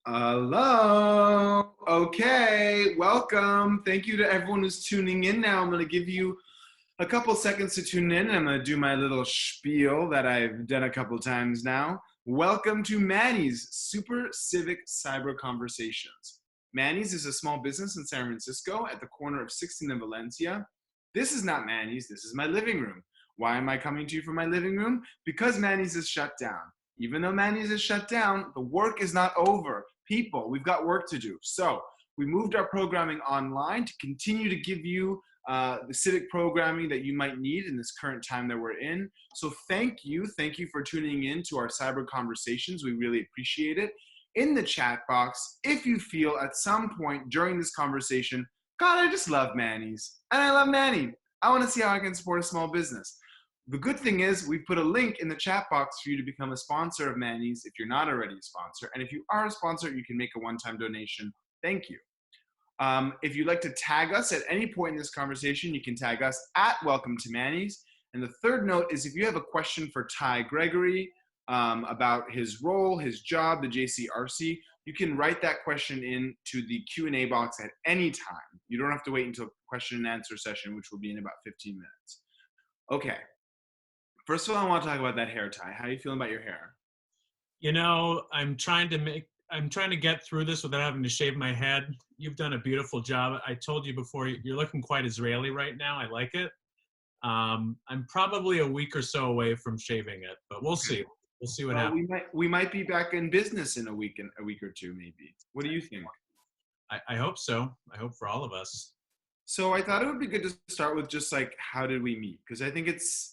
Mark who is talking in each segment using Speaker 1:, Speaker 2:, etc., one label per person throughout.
Speaker 1: Hello. Okay, welcome. Thank you to everyone who's tuning in now. I'm going to give you a couple seconds to tune in. I'm going to do my little spiel that I've done a couple times now. Welcome to Manny's Super Civic Cyber Conversations. Manny's is a small business in San Francisco at the corner of 16th and Valencia. This is not Manny's, this is my living room. Why am I coming to you from my living room? Because Manny's is shut down. Even though Manny's is shut down, the work is not over. People, we've got work to do. So we moved our programming online to continue to give you the civic programming that you might need in this current time that we're in. So thank you for tuning in to our cyber conversations. We really appreciate it. In the chat box, if you feel at some point during this conversation, God, I just love Manny's, and I love Manny. I want to see how I can support a small business. The good thing is we put a link in the chat box for you to become a sponsor of Manny's if you're not already a sponsor. And if you are a sponsor, you can make a one-time donation. Thank you. If you'd like to tag us at any point in this conversation, you can tag us at Welcome to Manny's. And the third note is if you have a question for Ty Gregory about his role, his job, the JCRC, you can write that question in to the Q&A box at any time. You don't have to wait until question and answer session, which will be in about 15 minutes. Okay. First of all, I want to talk about that hair, Ty. How are you feeling about your hair?
Speaker 2: You know, I'm trying to get through this without having to shave my head. You've done a beautiful job. I told you before, you're looking quite Israeli right now. I like it. I'm probably a week or so away from shaving it, but we'll see. We'll see what happens.
Speaker 1: We might be back in business in a week or two, maybe. What do you think?
Speaker 2: I hope so. I hope for all of us.
Speaker 1: So I thought it would be good to start with just like, how did we meet? Because I think it's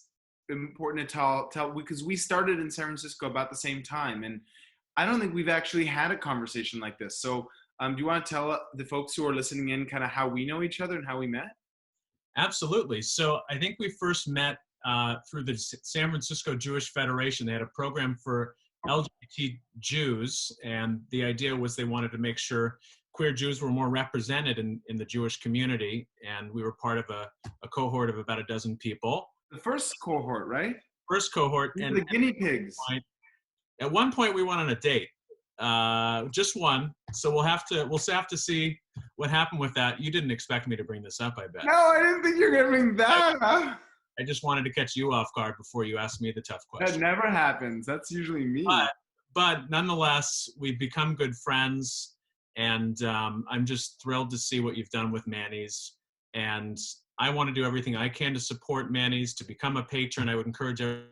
Speaker 1: important to tell because we started in San Francisco about the same time, and I don't think we've actually had a conversation like this. So do you want to tell the folks who are listening in kind of how we know each other and how we met?
Speaker 2: Absolutely. So I think we first met through the San Francisco Jewish Federation. They had a program for LGBT Jews, and the idea was they wanted to make sure queer Jews were more represented in the Jewish community, and we were part of a cohort of about a dozen people.
Speaker 1: The first cohort, right?
Speaker 2: First cohort.
Speaker 1: And the guinea pigs.
Speaker 2: At one point, we went on a date, just one. So we'll have to see what happened with that. You didn't expect me to bring this up, I bet.
Speaker 1: No, I didn't think you were going to bring that up.
Speaker 2: I just wanted to catch you off guard before you asked me the tough question.
Speaker 1: That never happens. That's usually me.
Speaker 2: But nonetheless, we've become good friends, and I'm just thrilled to see what you've done with Manny's. And I want to do everything I can to support Manny's, to become a patron. I would encourage everyone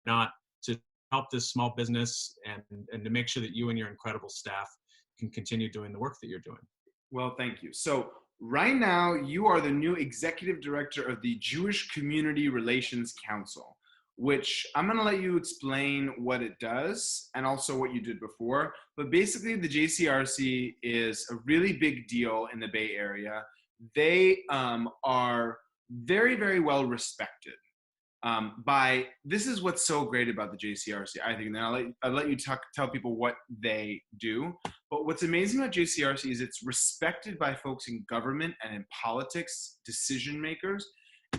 Speaker 2: not to help this small business and to make sure that you and your incredible staff can continue doing the work that you're doing.
Speaker 1: Well, thank you. So right now, you are the new executive director of the Jewish Community Relations Council, which I'm going to let you explain what it does and also what you did before. But basically, the JCRC is a really big deal in the Bay Area. They are very, very well respected this is what's so great about the JCRC, I think, and then I'll let you tell people what they do. But what's amazing about JCRC is it's respected by folks in government and in politics, decision makers,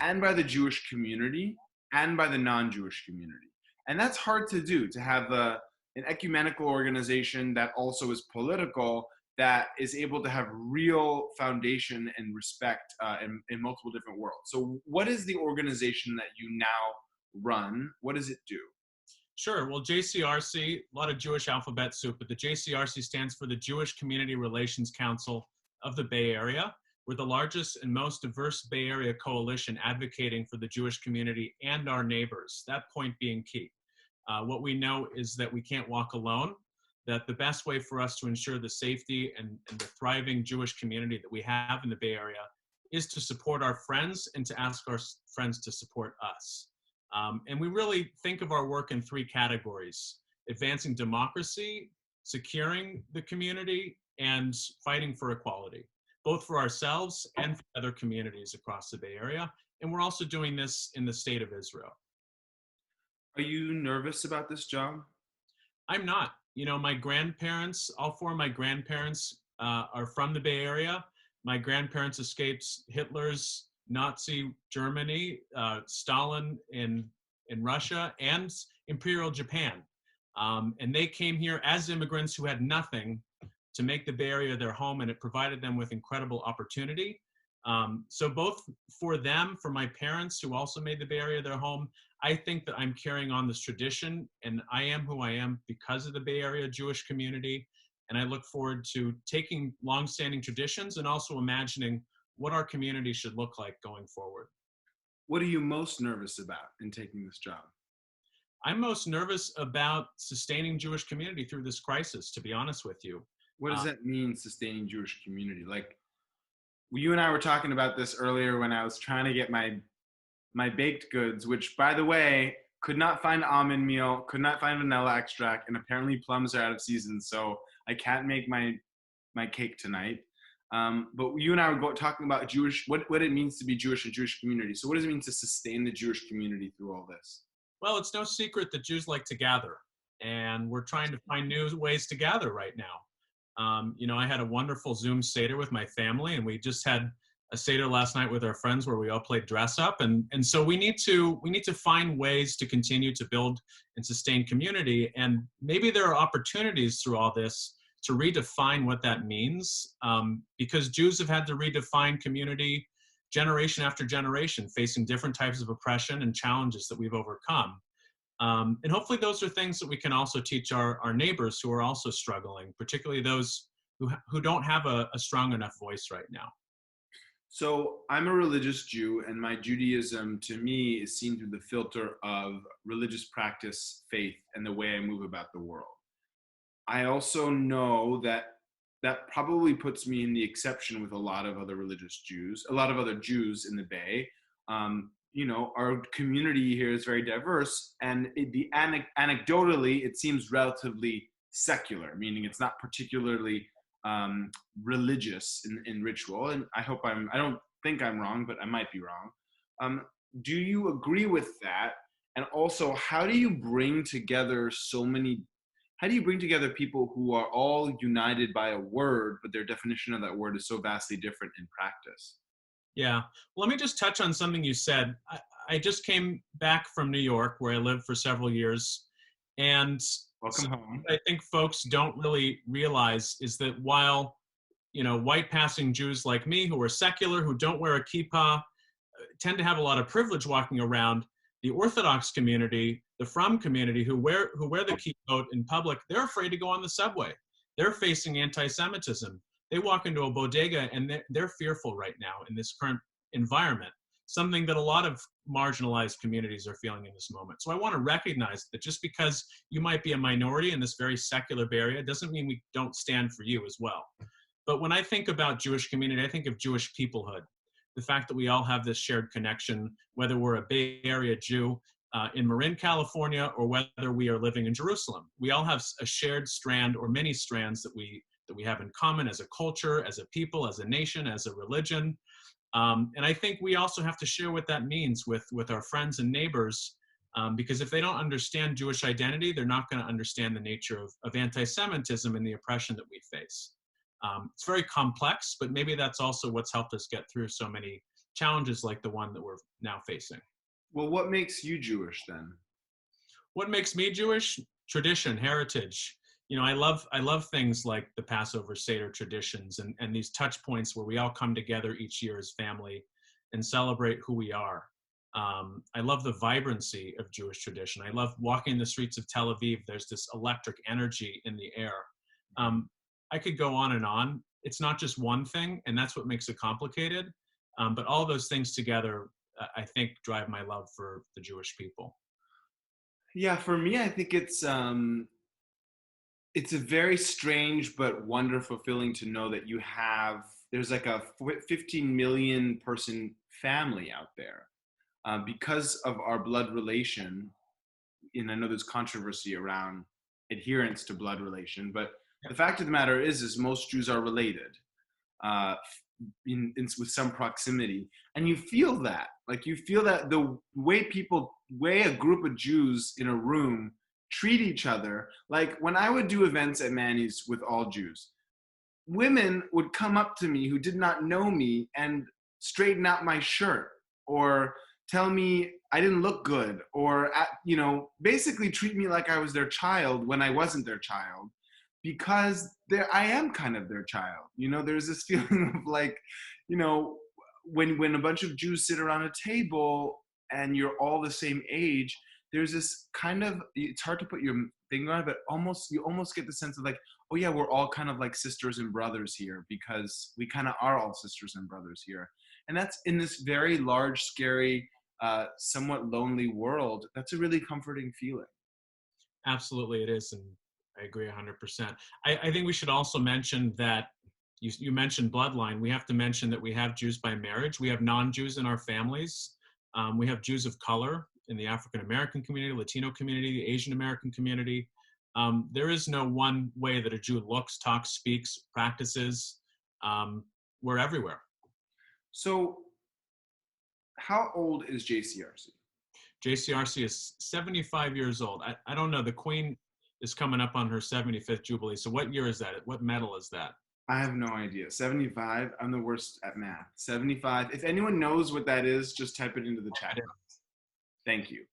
Speaker 1: and by the Jewish community and by the non-Jewish community. And that's hard to do, to have an ecumenical organization that also is political, that is able to have real foundation and respect in multiple different worlds. So what is the organization that you now run? What does it do?
Speaker 2: Sure. Well, JCRC, a lot of Jewish alphabet soup, but the JCRC stands for the Jewish Community Relations Council of the Bay Area. We're the largest and most diverse Bay Area coalition advocating for the Jewish community and our neighbors, that point being key. What we know is that we can't walk alone, that the best way for us to ensure the safety and the thriving Jewish community that we have in the Bay Area is to support our friends and to ask our friends to support us. And we really think of our work in three categories: advancing democracy, securing the community, and fighting for equality, both for ourselves and for other communities across the Bay Area. And we're also doing this in the state of Israel.
Speaker 1: Are you nervous about this job?
Speaker 2: I'm not. You know, my grandparents, all four of my grandparents are from the Bay Area. My grandparents escaped Hitler's Nazi Germany, Stalin in Russia, and Imperial Japan. And they came here as immigrants who had nothing to make the Bay Area their home, and it provided them with incredible opportunity. So both for them, for my parents who also made the Bay Area their home, I think that I'm carrying on this tradition, and I am who I am because of the Bay Area Jewish community. And I look forward to taking longstanding traditions and also imagining what our community should look like going forward.
Speaker 1: What are you most nervous about in taking this job?
Speaker 2: I'm most nervous about sustaining Jewish community through this crisis, to be honest with you.
Speaker 1: What does that mean, sustaining Jewish community? Like, you and I were talking about this earlier when I was trying to get my baked goods, which, by the way, could not find almond meal, could not find vanilla extract, and apparently plums are out of season, so I can't make my cake tonight. But you and I were talking about Jewish, what it means to be Jewish and Jewish community. So what does it mean to sustain the Jewish community through all this?
Speaker 2: Well, it's no secret that Jews like to gather, and we're trying to find new ways to gather right now. I had a wonderful Zoom Seder with my family, and we just had a Seder last night with our friends where we all played dress up. And so we need to find ways to continue to build and sustain community. And maybe there are opportunities through all this to redefine what that means, because Jews have had to redefine community generation after generation, facing different types of oppression and challenges that we've overcome. And hopefully those are things that we can also teach our neighbors who are also struggling, particularly those who don't have a strong enough voice right now.
Speaker 1: So I'm a religious Jew, and my Judaism to me is seen through the filter of religious practice, faith, and the way I move about the world. I also know that probably puts me in the exception with a lot of other religious Jews, a lot of other Jews in the Bay. Our community here is very diverse, and anecdotally, it seems relatively secular, meaning it's not particularly religious in ritual. And I don't think I'm wrong, but I might be wrong. Do you agree with that? And also, how do you bring together people who are all united by a word, but their definition of that word is so vastly different in practice?
Speaker 2: Yeah. Well, let me just touch on something you said. I just came back from New York, where I lived for several years. And
Speaker 1: welcome home.
Speaker 2: I think folks don't really realize is that while, white passing Jews like me who are secular, who don't wear a kippah, tend to have a lot of privilege walking around, the Orthodox community, the Frum community who wear the kippot in public, they're afraid to go on the subway. They're facing anti-Semitism. They walk into a bodega and they're fearful right now in this current environment, something that a lot of marginalized communities are feeling in this moment. So I want to recognize that just because you might be a minority in this very secular Bay Area doesn't mean we don't stand for you as well. But when I think about Jewish community, I think of Jewish peoplehood. The fact that we all have this shared connection, whether we're a Bay Area Jew in Marin, California, or whether we are living in Jerusalem. We all have a shared strand or many strands that we have in common as a culture, as a people, as a nation, as a religion. And I think we also have to share what that means with our friends and neighbors, because if they don't understand Jewish identity, they're not going to understand the nature of anti-Semitism and the oppression that we face. It's very complex, but maybe that's also what's helped us get through so many challenges like the one that we're now facing.
Speaker 1: Well, what makes you Jewish then?
Speaker 2: What makes me Jewish? Tradition, heritage. I love things like the Passover Seder traditions and these touch points where we all come together each year as family and celebrate who we are. I love the vibrancy of Jewish tradition. I love walking the streets of Tel Aviv. There's this electric energy in the air. I could go on and on. It's not just one thing, and that's what makes it complicated. But all those things together, I think, drive my love for the Jewish people.
Speaker 1: Yeah, for me, I think it's a very strange but wonderful feeling to know that there's like a 15 million person family out there because of our blood relation. And I know there's controversy around adherence to blood relation, but the fact of the matter is most Jews are related with some proximity. And you feel that the way a group of Jews in a room treat each other. Like when I would do events at Manny's with all Jews, women would come up to me who did not know me and straighten out my shirt or tell me I didn't look good or, basically treat me like I was their child when I wasn't their child. because I am kind of their child. You know, there's this feeling of like, you know, when a bunch of Jews sit around a table and you're all the same age, there's this kind of, it's hard to put your finger on it, but you almost get the sense of like, oh yeah, we're all kind of like sisters and brothers here, because we kind of are all sisters and brothers here. And that's in this very large, scary, somewhat lonely world. That's a really comforting feeling.
Speaker 2: Absolutely, it is, and I agree 100%. I think we should also mention that you mentioned bloodline. We have to mention that we have Jews by marriage. We have non-Jews in our families. We have Jews of color in the African American community, Latino community, the Asian American community. There is no one way that a Jew looks, talks, speaks, practices. We're everywhere.
Speaker 1: So, how old is JCRC?
Speaker 2: JCRC is 75 years old. I don't know. The Queen is coming up on her 75th Jubilee. So what year is that? What medal is that?
Speaker 1: I have no idea. 75? I'm the worst at math. 75. If anyone knows what that is, just type it into the chat. Thank you.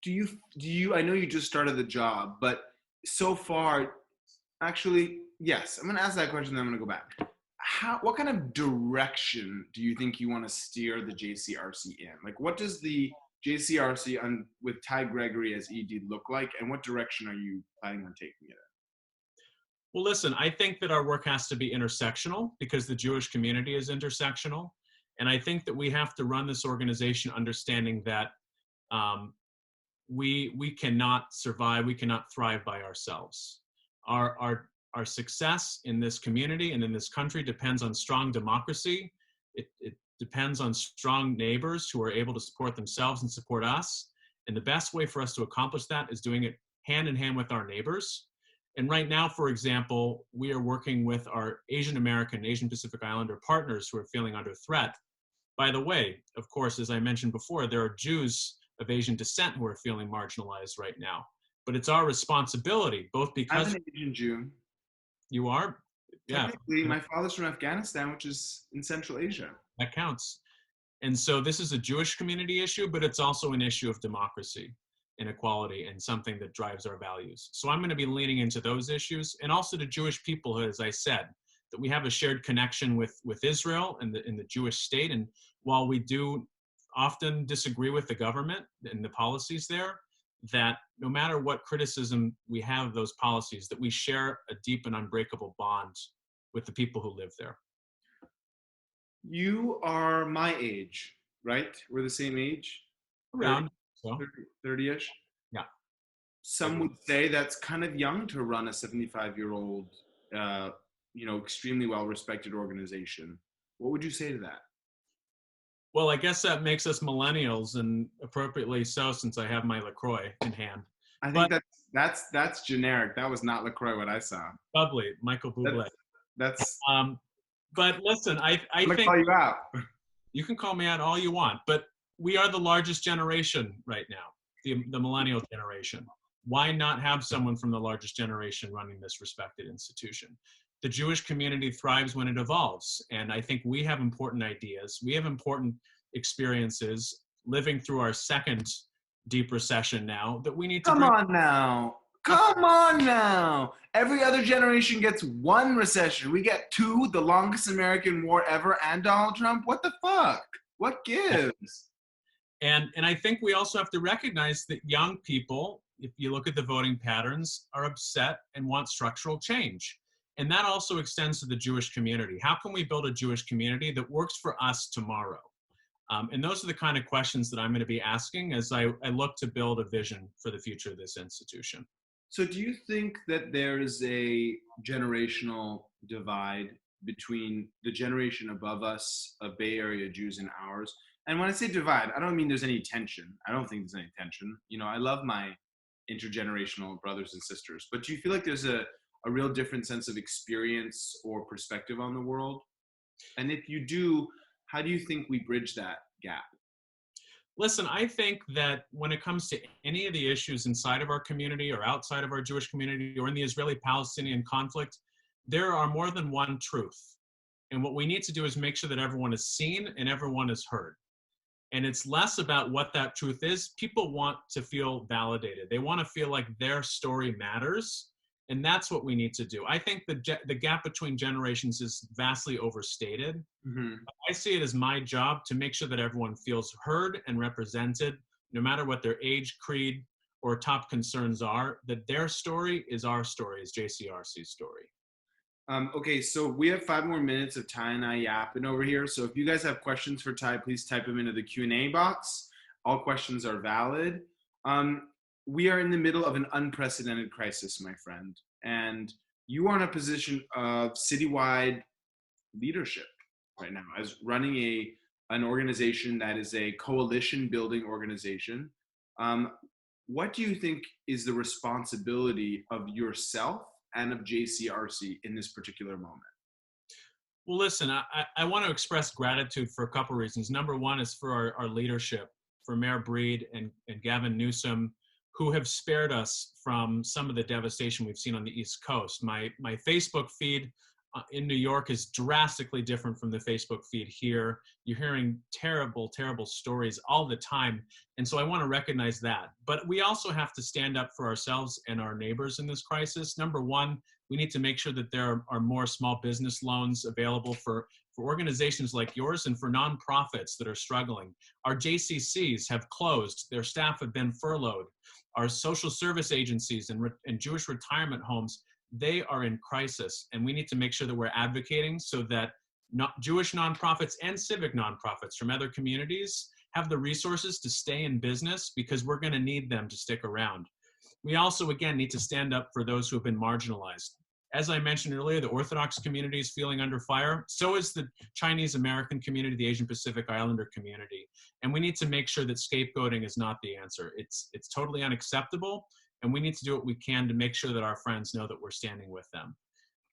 Speaker 1: Do you, I know you just started the job, but so far, actually, yes, I'm going to ask that question, then I'm going to go back. What kind of direction do you think you want to steer the JCRC in? Like, what does the JCRC with Ty Gregory as ED look like, and what direction are you planning on taking it in?
Speaker 2: Well, listen, I think that our work has to be intersectional because the Jewish community is intersectional. And I think that we have to run this organization understanding that we cannot survive, we cannot thrive by ourselves. Our success in this community and in this country depends on strong democracy. It depends on strong neighbors who are able to support themselves and support us. And the best way for us to accomplish that is doing it hand in hand with our neighbors. And right now, for example, we are working with our Asian American, Asian Pacific Islander partners who are feeling under threat. By the way, of course, as I mentioned before, there are Jews of Asian descent who are feeling marginalized right now. But it's our responsibility, both because—
Speaker 1: I'm an Asian Jew.
Speaker 2: You are? Yeah.
Speaker 1: Technically, my father's from Afghanistan, which is in Central Asia.
Speaker 2: That counts. And so this is a Jewish community issue, but it's also an issue of democracy and equality and something that drives our values. So I'm going to be leaning into those issues, and also to Jewish people, as I said, that we have a shared connection with Israel and the Jewish state. And while we do often disagree with the government and the policies there, that no matter what criticism we have of those policies, that we share a deep and unbreakable bond with the people who live there.
Speaker 1: You are my age, right? We're the same age?
Speaker 2: Around.
Speaker 1: 30-ish?
Speaker 2: Yeah.
Speaker 1: Some would say that's kind of young to run a 75-year-old, extremely well-respected organization. What would you say to that?
Speaker 2: Well, I guess that makes us millennials, and appropriately so, since I have my LaCroix in hand.
Speaker 1: I think that's generic. That was not LaCroix what I saw.
Speaker 2: Lovely, Michael Bublé.
Speaker 1: That's
Speaker 2: but listen, I think
Speaker 1: call you out.
Speaker 2: You can call me out all you want, but we are the largest generation right now, the millennial generation. Why not have someone from the largest generation running this respected institution? The Jewish community thrives when it evolves. And I think we have important ideas. We have important experiences living through our second deep recession now that we need to—
Speaker 1: Come on now. Every other generation gets one recession. We get two, the longest American war ever, and Donald Trump. What the fuck? What gives?
Speaker 2: And I think we also have to recognize that young people, if you look at the voting patterns, are upset and want structural change. And that also extends to the Jewish community. How can we build a Jewish community that works for us tomorrow? And those are the kind of questions that I'm going to be asking as I look to build a vision for the future of this institution.
Speaker 1: So do you think that there's a generational divide between the generation above us of Bay Area Jews and ours? And when I say divide, I don't mean there's any tension. I don't think there's any tension. You know, I love my intergenerational brothers and sisters. But do you feel like there's a real different sense of experience or perspective on the world? And if you do, how do you think we bridge that gap?
Speaker 2: Listen, I think that when it comes to any of the issues inside of our community or outside of our Jewish community or in the Israeli-Palestinian conflict, there are more than one truth. And what we need to do is make sure that everyone is seen and everyone is heard. And it's less about what that truth is. People want to feel validated. They want to feel like their story matters. And that's what we need to do. I think the gap between generations is vastly overstated.
Speaker 1: Mm-hmm.
Speaker 2: I see it as my job to make sure that everyone feels heard and represented, no matter what their age, creed, or top concerns are, that their story is our story, is JCRC's story.
Speaker 1: Okay, so we have 5 more minutes of Ty and I yapping over here. So if you guys have questions for Ty, please type them into the Q&A box. All questions are valid. We are in the middle of an unprecedented crisis, my friend. And you are in a position of citywide leadership right now as running an organization that is a coalition building organization. What do you think is the responsibility of yourself and of JCRC in this particular moment?
Speaker 2: Well, listen, I want to express gratitude for a couple of reasons. Number one is for our leadership, for Mayor Breed and Gavin Newsom, who have spared us from some of the devastation we've seen on the East Coast. My Facebook feed in New York is drastically different from the Facebook feed here. You're hearing terrible, terrible stories all the time. And so I want to recognize that. But we also have to stand up for ourselves and our neighbors in this crisis. Number one, we need to make sure that there are more small business loans available for organizations like yours and for nonprofits that are struggling. Our JCCs have closed. Their staff have been furloughed. Our social service agencies and Jewish retirement homes, they are in crisis, and we need to make sure that we're advocating so that Jewish nonprofits and civic nonprofits from other communities have the resources to stay in business, because we're going to need them to stick around. We also, again, need to stand up for those who have been marginalized. As I mentioned earlier, the Orthodox community is feeling under fire. So is the Chinese American community, the Asian Pacific Islander community. And we need to make sure that scapegoating is not the answer. It's totally unacceptable. And we need to do what we can to make sure that our friends know that we're standing with them.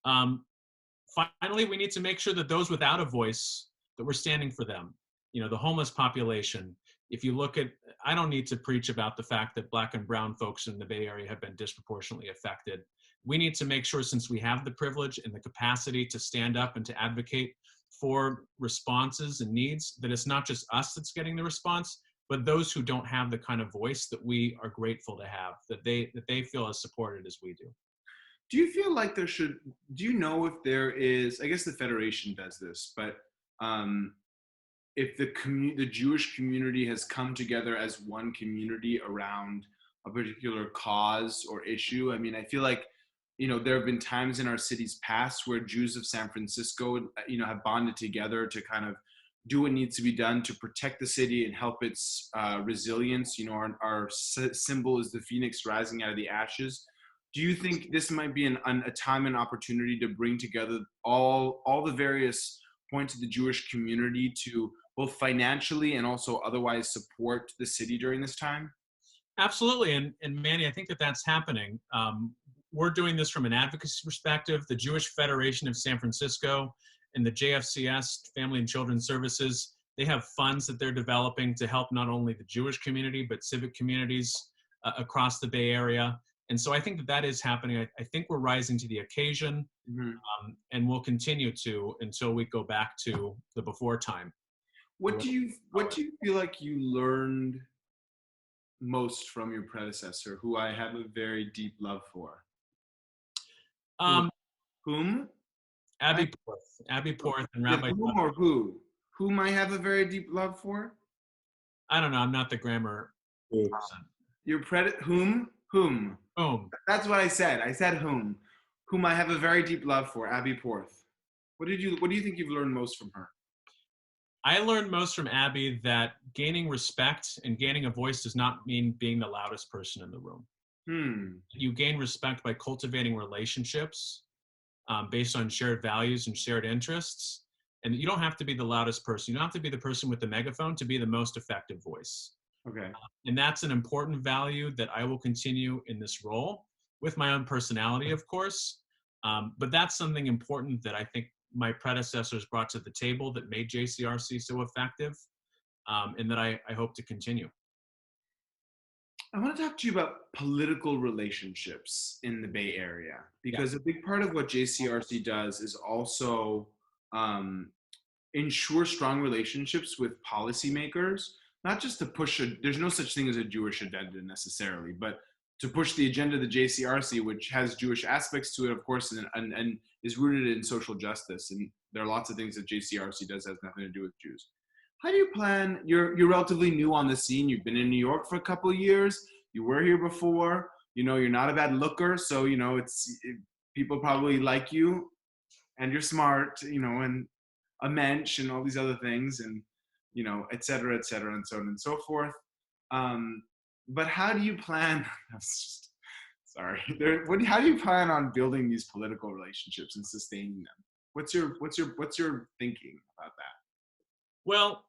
Speaker 2: Finally, we need to make sure that those without a voice, that we're standing for them. You know, the homeless population. If you look at, I don't need to preach about the fact that Black and brown folks in the Bay Area have been disproportionately affected. We need to make sure, since we have the privilege and the capacity to stand up and to advocate for responses and needs, that it's not just us that's getting the response, but those who don't have the kind of voice that we are grateful to have, that they feel as supported as we do.
Speaker 1: Do you feel like do you know if there is, I guess the Federation does this, but if the Jewish community has come together as one community around a particular cause or issue? I mean, I feel like, you know, there have been times in our city's past where Jews of San Francisco, you know, have bonded together to kind of do what needs to be done to protect the city and help its resilience. You know, our symbol is the phoenix rising out of the ashes. Do you think this might be a time and opportunity to bring together all the various points of the Jewish community to both financially and also otherwise support the city during this time?
Speaker 2: Absolutely. And Manny, I think that that's happening. We're doing this from an advocacy perspective. The Jewish Federation of San Francisco and the JFCS, Family and Children's Services, they have funds that they're developing to help not only the Jewish community, but civic communities across the Bay Area. And so I think that that is happening. I think we're rising to the occasion, and we'll continue to until we go back to the before time.
Speaker 1: What do you feel like you learned most from your predecessor, who I have a very deep love for? Whom?
Speaker 2: Abby Porth and Rabbi.
Speaker 1: Whom or who? Whom I have a very deep love for?
Speaker 2: I don't know. I'm not the grammar person.
Speaker 1: Whom? Whom?
Speaker 2: Whom?
Speaker 1: That's what I said. I said whom. Whom I have a very deep love for, Abby Porth. What do you think you've learned most from her?
Speaker 2: I learned most from Abby that gaining respect and gaining a voice does not mean being the loudest person in the room. You gain respect by cultivating relationships based on shared values and shared interests. And you don't have to be the loudest person. You don't have to be the person with the megaphone to be the most effective voice.
Speaker 1: Okay.
Speaker 2: And that's an important value that I will continue in this role with my own personality, of course. But that's something important that I think my predecessors brought to the table that made JCRC so effective, and that I hope to continue.
Speaker 1: I want to talk to you about political relationships in the Bay Area, because a big part of what JCRC does is also ensure strong relationships with policymakers not just to push there's no such thing as a Jewish agenda necessarily, but to push the agenda of the JCRC, which has Jewish aspects to it, of course, and is rooted in social justice. And there are lots of things that JCRC does that has nothing to do with Jews. How do you plan? You're relatively new on the scene. You've been in New York for a couple of years. You were here before. You're not a bad looker, so people probably like you, and you're smart. And a mensch and all these other things, and et cetera, and so on and so forth. But how do you plan? Sorry. How do you plan on building these political relationships and sustaining them? What's your thinking about that?
Speaker 2: Well,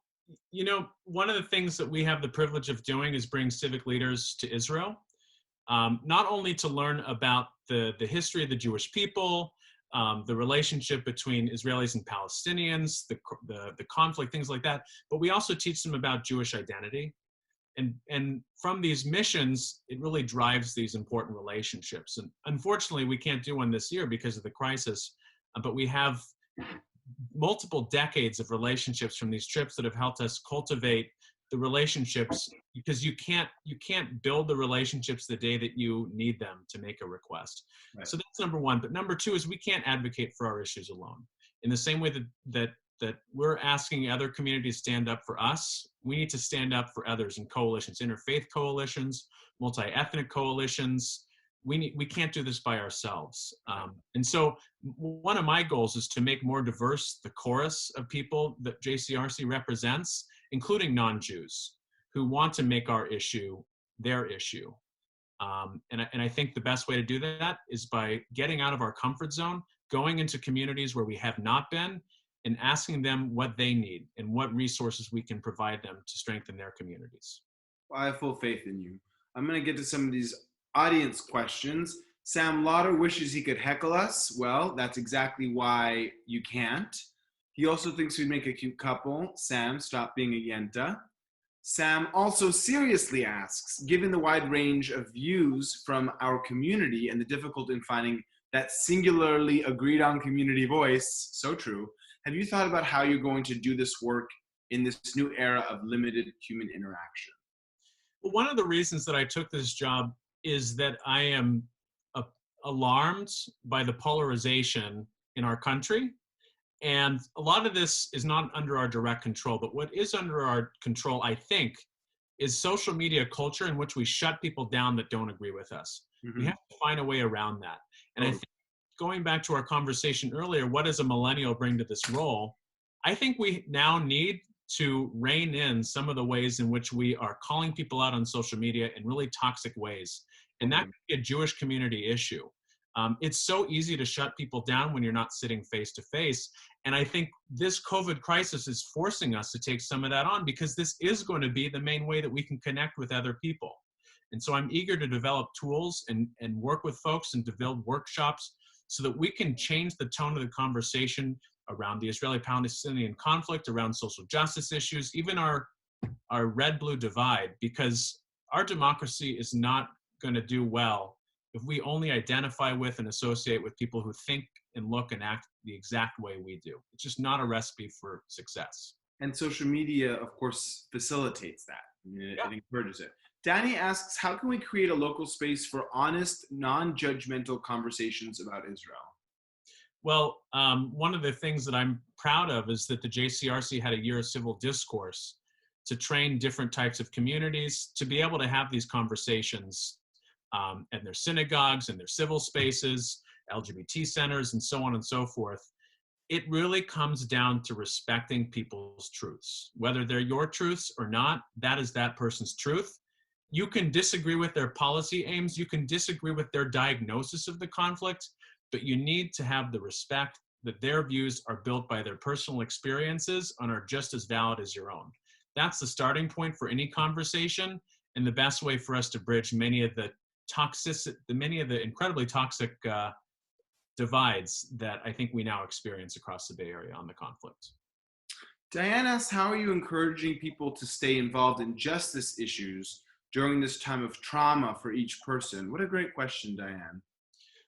Speaker 2: one of the things that we have the privilege of doing is bring civic leaders to Israel, not only to learn about the history of the Jewish people, the relationship between Israelis and Palestinians, the conflict, things like that, but we also teach them about Jewish identity. And from these missions, it really drives these important relationships. And unfortunately, we can't do one this year because of the crisis, but we have multiple decades of relationships from these trips that have helped us cultivate the relationships, because you can't build the relationships the day that you need them to make a request. Right. So that's number one. But number two is we can't advocate for our issues alone. In the same way that we're asking other communities to stand up for us, we need to stand up for others in coalitions, interfaith coalitions, multi-ethnic coalitions. We can't do this by ourselves. And so one of my goals is to make more diverse the chorus of people that JCRC represents, including non-Jews who want to make our issue their issue. And I think the best way to do that is by getting out of our comfort zone, going into communities where we have not been, and asking them what they need and what resources we can provide them to strengthen their communities.
Speaker 1: Well, I have full faith in you. I'm going to get to some of these audience questions. Sam Lauder wishes he could heckle us. Well, that's exactly why you can't. He also thinks we'd make a cute couple. Sam, stop being a yenta. Sam also seriously asks, given the wide range of views from our community and the difficulty in finding that singularly agreed on community voice, so true, have you thought about how you're going to do this work in this new era of limited human interaction?
Speaker 2: Well, one of the reasons that I took this job is that I am alarmed by the polarization in our country. And a lot of this is not under our direct control, but what is under our control, I think, is social media culture in which we shut people down that don't agree with us. Mm-hmm. We have to find a way around that. And I think, going back to our conversation earlier, what does a millennial bring to this role? I think we now need to rein in some of the ways in which we are calling people out on social media in really toxic ways. And that could be a Jewish community issue. It's so easy to shut people down when you're not sitting face to face. And I think this COVID crisis is forcing us to take some of that on, because this is going to be the main way that we can connect with other people. And so I'm eager to develop tools and work with folks and to build workshops so that we can change the tone of the conversation around the Israeli-Palestinian conflict, around social justice issues, even our red-blue divide, because our democracy is not going to do well if we only identify with and associate with people who think and look and act the exact way we do. It's just not a recipe for success.
Speaker 1: And social media, of course, facilitates that. It encourages it. Danny asks, how can we create a local space for honest, non-judgmental conversations about Israel?
Speaker 2: Well, one of the things that I'm proud of is that the JCRC had a year of civil discourse to train different types of communities to be able to have these conversations at their synagogues and their civil spaces, LGBT centers, and so on and so forth. It really comes down to respecting people's truths. Whether they're your truths or not, that is that person's truth. You can disagree with their policy aims, you can disagree with their diagnosis of the conflict, but you need to have the respect that their views are built by their personal experiences and are just as valid as your own. That's the starting point for any conversation, and the best way for us to bridge many of the incredibly toxic divides that I think we now experience across the Bay Area on the conflict.
Speaker 1: Diane asks, how are you encouraging people to stay involved in justice issues during this time of trauma for each person? What a great question, Diane.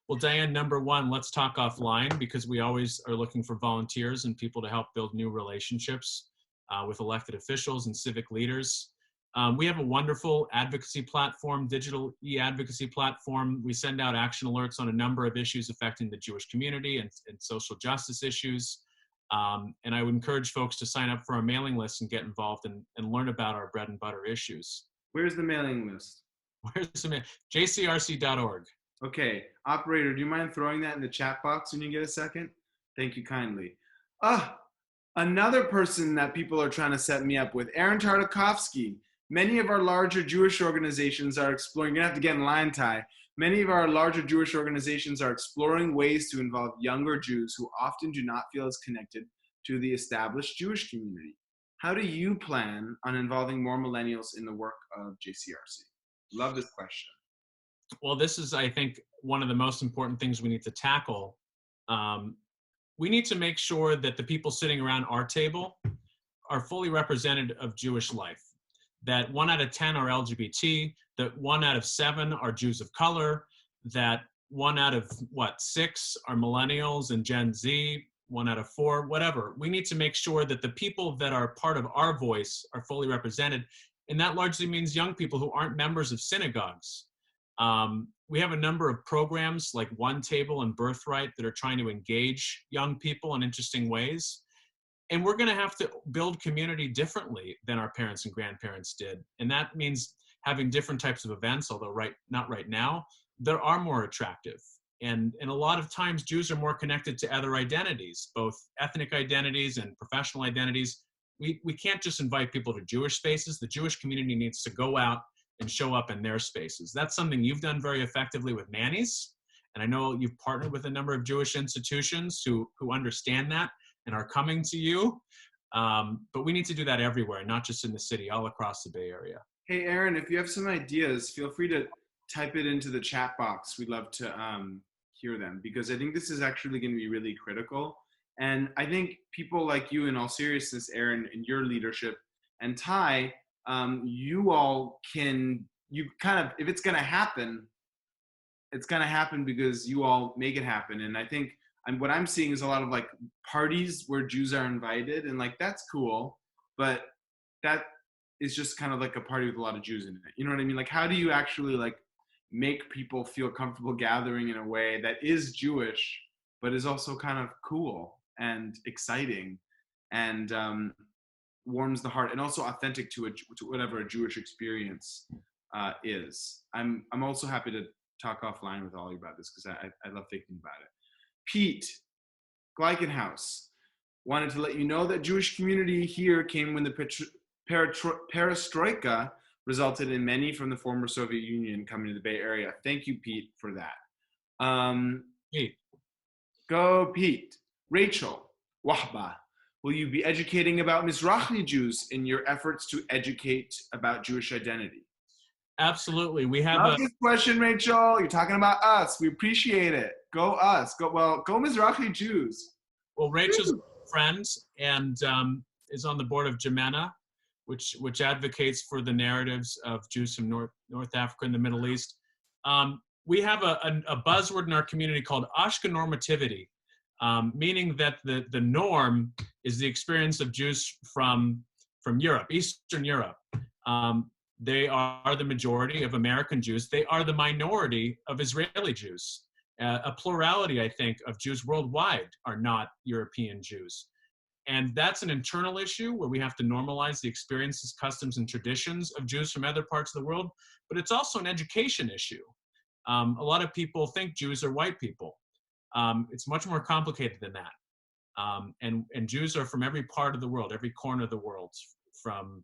Speaker 2: Well, Diane, number one, let's talk offline, because we always are looking for volunteers and people to help build new relationships with elected officials and civic leaders. We have a wonderful advocacy platform, digital e-advocacy platform. We send out action alerts on a number of issues affecting the Jewish community and social justice issues. And I would encourage folks to sign up for our mailing list and get involved and learn about our bread and butter issues.
Speaker 1: Where's the mailing list?
Speaker 2: Where's the JCRC.org.
Speaker 1: Okay, operator, do you mind throwing that in the chat box when you get a second? Thank you kindly. Another person that people are trying to set me up with, Aaron Tartakovsky. Many of our larger Jewish organizations are exploring, you're gonna have to get in line, Ty. Many of our larger Jewish organizations are exploring ways to involve younger Jews who often do not feel as connected to the established Jewish community. How do you plan on involving more millennials in the work of JCRC? Love this question.
Speaker 2: Well, this is, I think, one of the most important things we need to tackle. We need to make sure that the people sitting around our table are fully representative of Jewish life. That 1 out of 10 are LGBT, that 1 out of 7 are Jews of color, that 1 out of 6 are millennials and Gen Z, 1 out of 4, whatever. We need to make sure that the people that are part of our voice are fully represented. And that largely means young people who aren't members of synagogues. We have a number of programs like One Table and Birthright that are trying to engage young people in interesting ways. And we're going to have to build community differently than our parents and grandparents did. And that means having different types of events, although not right now, that are more attractive. And a lot of times Jews are more connected to other identities, both ethnic identities and professional identities. We can't just invite people to Jewish spaces. The Jewish community needs to go out and show up in their spaces. That's something you've done very effectively with Manny's. And I know you've partnered with a number of Jewish institutions who understand that and are coming to you. But we need to do that everywhere, not just in the city, all across the Bay Area.
Speaker 1: Hey, Aaron, if you have some ideas, feel free to type it into the chat box. We'd love to hear them, because I think this is actually going to be really critical. And I think people like you, in all seriousness, Aaron, in your leadership, and Ty, you all can, if it's going to happen, it's going to happen because you all make it happen. And I think what I'm seeing is a lot of like parties where Jews are invited, and like, that's cool, but that is just kind of like a party with a lot of Jews in it. You know what I mean? Like, how do you actually like make people feel comfortable gathering in a way that is Jewish, but is also kind of cool and exciting and warms the heart, and also authentic to whatever a Jewish experience is. I'm also happy to talk offline with all of you about this, because I love thinking about it. Pete Gleichenhaus wanted to let you know that Jewish community here came when the perestroika resulted in many from the former Soviet Union coming to the Bay Area. Thank you, Pete, for that.
Speaker 2: Pete.
Speaker 1: Go, Pete. Rachel Wahba, will you be educating about Mizrahi Jews in your efforts to educate about Jewish identity?
Speaker 2: Absolutely. We have
Speaker 1: Love this question, Rachel. You're talking about us. We appreciate it. Go us. Go Mizrahi Jews.
Speaker 2: Well, Rachel's a friend and is on the board of Jemena, which advocates for the narratives of Jews from North Africa and the Middle East. We have a buzzword in our community called Ashkenormativity, meaning that the norm is the experience of Jews from Europe, Eastern Europe. They are the majority of American Jews. They are the minority of Israeli Jews. A plurality, I think, of Jews worldwide are not European Jews. And that's an internal issue where we have to normalize the experiences, customs, and traditions of Jews from other parts of the world. But it's also an education issue. A lot of people think Jews are white people. It's much more complicated than that. And Jews are from every part of the world, every corner of the world, from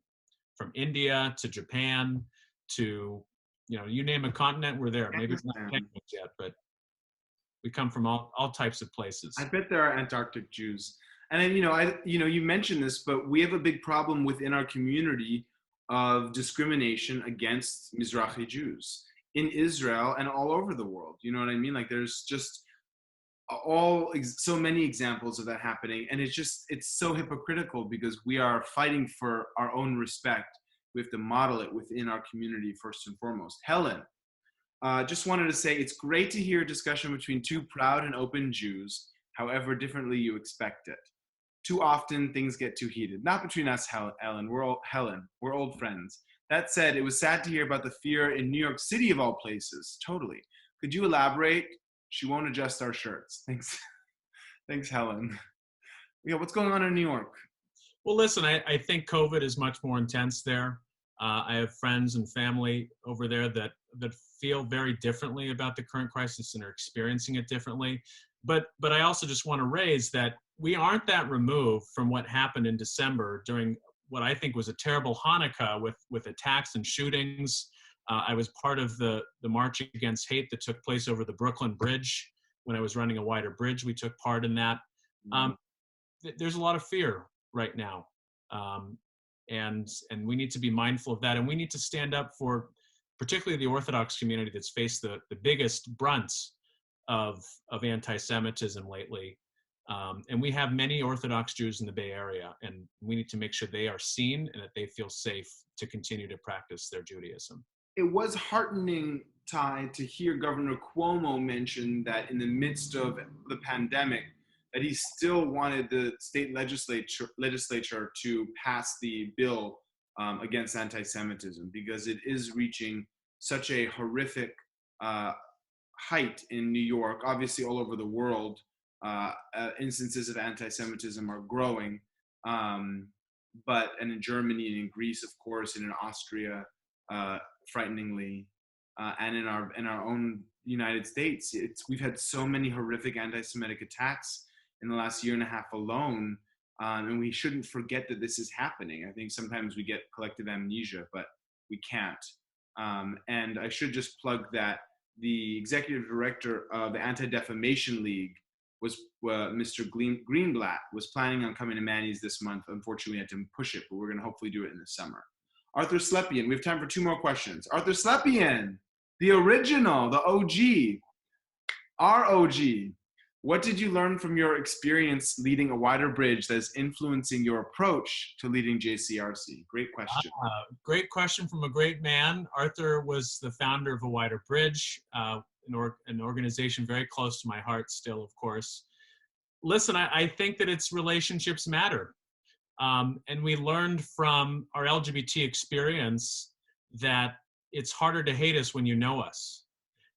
Speaker 2: India to Japan to, you name a continent, we're there. Maybe it's not penguins yet, but we come from all types of places.
Speaker 1: I bet there are Antarctic Jews. And then, you mentioned this, but we have a big problem within our community of discrimination against Mizrahi Jews in Israel and all over the world. You know what I mean? Like, there's just so many examples of that happening, and it's so hypocritical, because we are fighting for our own respect. We have to model it within our community first and foremost. Helen, just wanted to say it's great to hear a discussion between two proud and open Jews, however differently you expect it. Too often things get too heated. Not between us, Helen. We're old friends. That said, it was sad to hear about the fear in New York City of all places. Totally. Could you elaborate? She won't adjust our shirts. Thanks. Thanks, Helen. Yeah, what's going on in New York?
Speaker 2: Well, listen, I think COVID is much more intense there. I have friends and family over there that feel very differently about the current crisis and are experiencing it differently. But I also just want to raise that we aren't that removed from what happened in December during what I think was a terrible Hanukkah with attacks and shootings. I was part of the March Against Hate that took place over the Brooklyn Bridge when I was running a wider bridge. We took part in that. There's a lot of fear right now. And we need to be mindful of that. And we need to stand up for particularly the Orthodox community that's faced the biggest brunt of anti-Semitism lately. And we have many Orthodox Jews in the Bay Area, and we need to make sure they are seen and that they feel safe to continue to practice their Judaism.
Speaker 1: It was heartening, Ty, to hear Governor Cuomo mention that in the midst of the pandemic, that he still wanted the state legislature to pass the bill against anti-Semitism, because it is reaching such a horrific height in New York. Obviously, all over the world, instances of anti-Semitism are growing, and in Germany and in Greece, of course, and in Austria, frighteningly, and in our own United States. We've had so many horrific anti-Semitic attacks in the last year and a half alone, and we shouldn't forget that this is happening. I think sometimes we get collective amnesia, but we can't. And I should just plug that the executive director of the Anti-Defamation League was Mr. Greenblatt, was planning on coming to Manny's this month. Unfortunately, we had to push it, but we're going to hopefully do it in the summer. Arthur Slepian, we have time for 2 more questions. Arthur Slepian, the original, the OG, our OG. What did you learn from your experience leading a wider bridge that is influencing your approach to leading JCRC? Great question.
Speaker 2: Great question from a great man. Arthur was the founder of A Wider Bridge, an organization very close to my heart still, of course. Listen, I think that its relationships matter. And we learned from our LGBT experience that it's harder to hate us when you know us.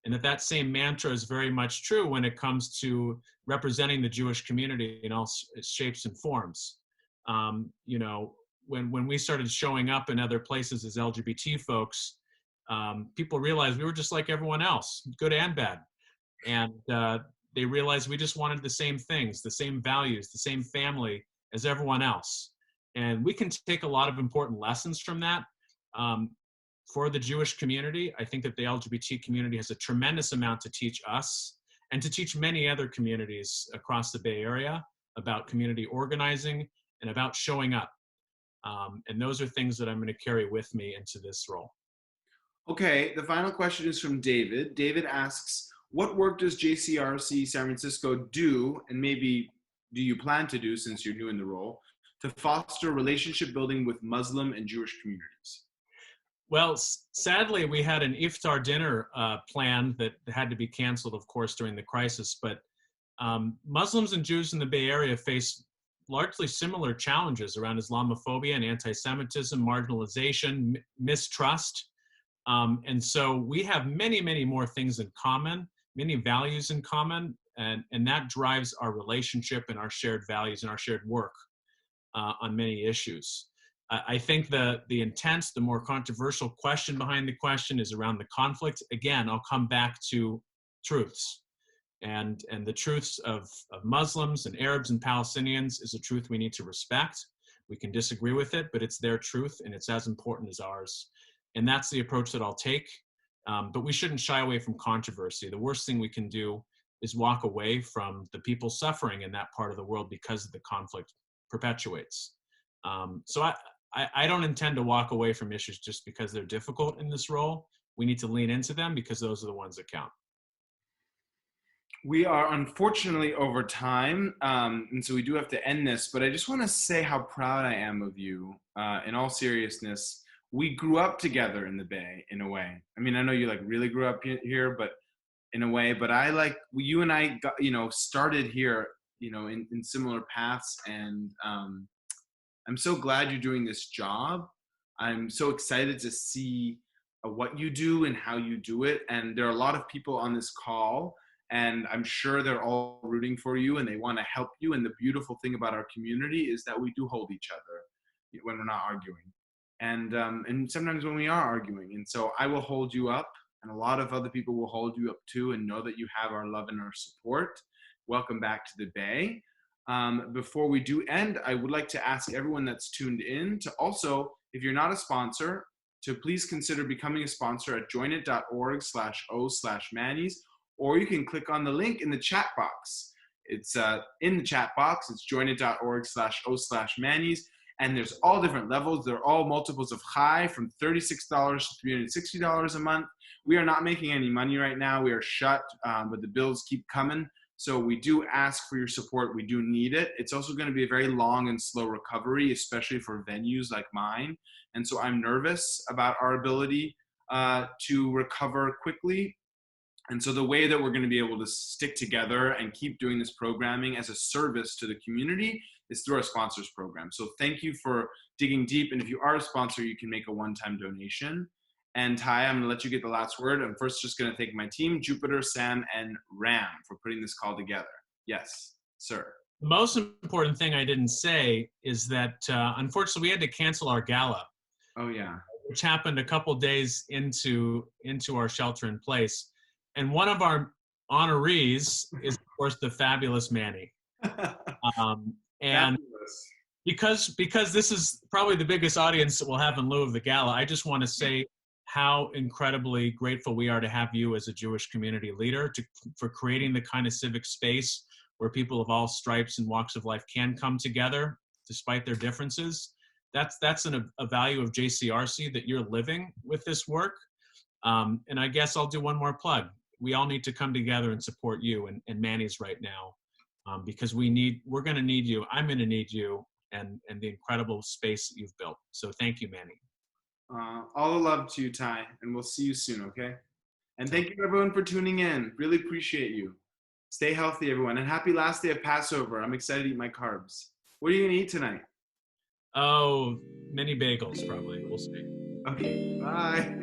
Speaker 2: And that same mantra is very much true when it comes to representing the Jewish community in all shapes and forms. You know, when we started showing up in other places as LGBT folks, people realized we were just like everyone else, good and bad. And they realized we just wanted the same things, the same values, the same family as everyone else. And we can take a lot of important lessons from that. For the Jewish community, I think that the LGBT community has a tremendous amount to teach us and to teach many other communities across the Bay Area about community organizing and about showing up. And those are things that I'm going to carry with me into this role.
Speaker 1: Okay, the final question is from David. David asks, what work does JCRC San Francisco do, and maybe do you plan to do since you're new in the role, to foster relationship building with Muslim and Jewish communities?
Speaker 2: Well, sadly, we had an iftar dinner planned that had to be canceled, of course, during the crisis. But Muslims and Jews in the Bay Area face largely similar challenges around Islamophobia and anti-Semitism, marginalization, mistrust. And so we have many, many more things in common, many values in common, and that drives our relationship and our shared values and our shared work on many issues. I think the intense, the more controversial question behind the question is around the conflict. Again, I'll come back to truths. And the truths of Muslims and Arabs and Palestinians is a truth we need to respect. We can disagree with it, but it's their truth and it's as important as ours. And that's the approach that I'll take. But we shouldn't shy away from controversy. The worst thing we can do is walk away from the people suffering in that part of the world because the conflict perpetuates. So I don't intend to walk away from issues just because they're difficult in this role. We need to lean into them because those are the ones that count.
Speaker 1: We are unfortunately over time, and so we do have to end this, but I just want to say how proud I am of you. In all seriousness, we grew up together in the Bay in a way. I mean, I know you like really grew up here, but in a way, but you and I got, started here, in similar paths, and I'm so glad you're doing this job. I'm so excited to see what you do and how you do it. And there are a lot of people on this call, and I'm sure they're all rooting for you and they want to help you. And the beautiful thing about our community is that we do hold each other when we're not arguing, and sometimes when we are arguing. And so I will hold you up, and a lot of other people will hold you up too, and know that you have our love and our support. Welcome back to the Bay. Before we do end, I would like to ask everyone that's tuned in to also, if you're not a sponsor, to please consider becoming a sponsor at joinit.org/o/Manny's, or you can click on the link in the chat box. It's in the chat box. It's joinit.org/o/Manny's. And there's all different levels. They're all multiples of high, from $36 to $360 a month. We are not making any money right now. We are shut, but the bills keep coming. So we do ask for your support. We do need it. It's also going to be a very long and slow recovery, especially for venues like mine. And so I'm nervous about our ability to recover quickly. And so the way that we're going to be able to stick together and keep doing this programming as a service to the community is through our sponsors program. So thank you for digging deep. And if you are a sponsor, you can make a one-time donation. And Ty, I'm gonna let you get the last word. I'm first just gonna thank my team, Jupiter, Sam, and Ram, for putting this call together. Yes, sir.
Speaker 2: The most important thing I didn't say is that unfortunately we had to cancel our gala.
Speaker 1: Oh yeah.
Speaker 2: Which happened a couple days into our shelter in place. And one of our honorees is, of course, the fabulous Manny. And because this is probably the biggest audience that we'll have in lieu of the gala, I just want to say how incredibly grateful we are to have you as a Jewish community leader, for creating the kind of civic space where people of all stripes and walks of life can come together despite their differences. That's a value of JCRC that you're living with this work. And I guess I'll do one more plug. We all need to come together and support you and Manny's right now, because we're going to need you. I'm going to need you, and the incredible space that you've built. So thank you, Manny.
Speaker 1: All the love to you, Ty, and we'll see you soon, okay? And thank you, everyone, for tuning in. Really appreciate you. Stay healthy, everyone, and happy last day of Passover. I'm excited to eat my carbs. What are you going to eat tonight?
Speaker 2: Oh, many bagels, probably. We'll see.
Speaker 1: Okay, bye.